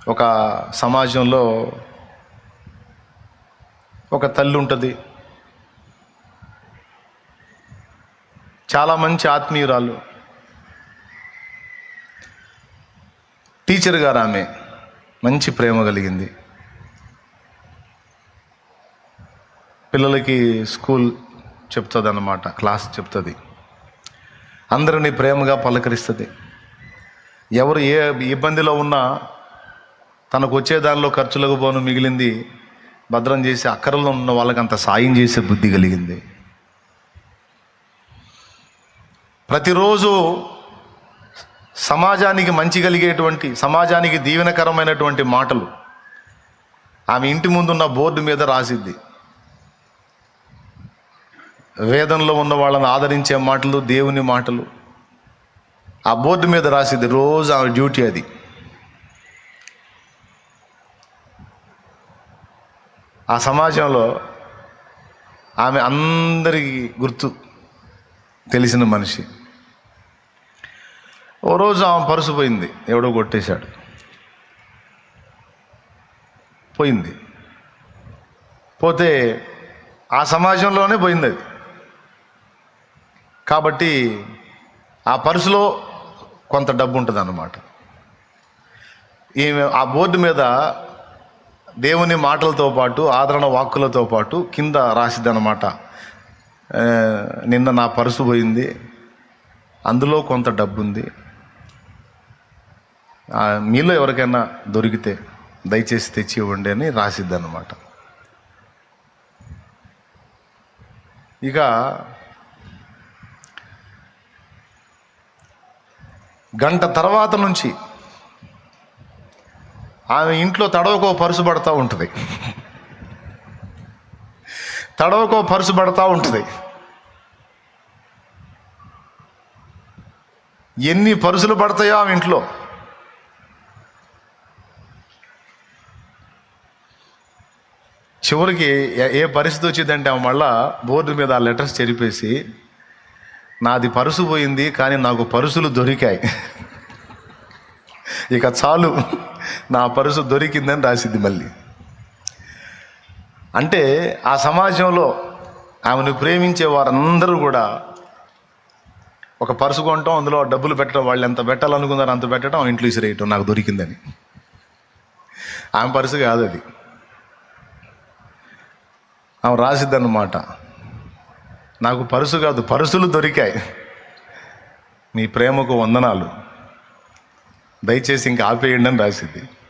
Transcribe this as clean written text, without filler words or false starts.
ఒక సమాజంలో ఒక తల్లి ఉంటుంది, చాలా మంచి ఆత్మీయురాలు, టీచర్ గారు. ఆమె మంచి ప్రేమ కలిగింది. పిల్లలకి స్కూల్ చెప్తుంది అన్నమాట, క్లాస్ చెప్తుంది, అందరినీ ప్రేమగా పలకరిస్తుంది. ఎవరు ఏ ఇబ్బందిలో ఉన్నా తనకు వచ్చే దానిలో ఖర్చులకు పోను మిగిలింది భద్రం చేసి అక్కరలో ఉన్న వాళ్ళకి అంత సాయం చేసే బుద్ధి కలిగింది. ప్రతిరోజు సమాజానికి మంచి కలిగేటువంటి, సమాజానికి దీవెనకరమైనటువంటి మాటలు ఆమె ఇంటి ముందున్న బోర్డు మీద రాసిద్ది. వేదంలో ఉన్న వాళ్ళని ఆదరించే మాటలు, దేవుని మాటలు ఆ బోర్డు మీద రాసిద్ది. రోజు ఆమె డ్యూటీ అది. ఆ సమాజంలో ఆమె అందరికీ గుర్తు తెలిసిన మనిషి. ఓ రోజు ఆమె పర్సు పోయింది, ఎవడో కొట్టేశాడు, పోయింది. పోతే ఆ సమాజంలోనే పోయింది అది. కాబట్టి ఆ పర్సులో కొంత డబ్బు ఉంటుంది అన్నమాట. ఈమె ఆ బోర్డు మీద దేవుని మాటలతో పాటు, ఆదరణ వాక్కులతో పాటు కింద రాసిద్ది అన్నమాట, నిన్న నా పర్సు పోయింది, అందులో కొంత డబ్బు ఉంది, మీలో ఎవరికైనా దొరికితే దయచేసి తెచ్చి ఇవ్వండి అని రాసిద్ది అన్నమాట. ఇక గంట తర్వాత నుంచి ఆమె ఇంట్లో తడవకో పరుసు పడతా ఉంటుంది, తడవకో పరుసు పడతా ఉంటుంది. ఎన్ని పరుసులు పడతాయో ఆమె ఇంట్లో. చివరికి ఏ పరిస్థితి వచ్చిందంటే ఆమె మళ్ళా బోర్డు మీద ఆ లెటర్స్ చెరిపేసి, నాది పరుసు పోయింది కానీ నాకు పరుసులు దొరికాయి, ఇక చాలు, నా పరుసు దొరికిందని రాసిద్ది మళ్ళీ. అంటే ఆ సమాజంలో ఆమెను ప్రేమించే వారందరూ కూడా ఒక పరుసు కొనటం, అందులో డబ్బులు పెట్టడం, వాళ్ళు ఎంత పెట్టాలనుకున్నారో అంత పెట్టడం, ఇంట్లో ఇసిరేయటం, నాకు దొరికిందని. ఆమె పరుసు కాదు అది. ఆమె రాసిద్దన్నమాట, నాకు పరుసు కాదు పరుసులు దొరికాయి, మీ ప్రేమకు వందనాలు, దయచేసి ఇంకా ఆపేయండి అని రాసిద్ది.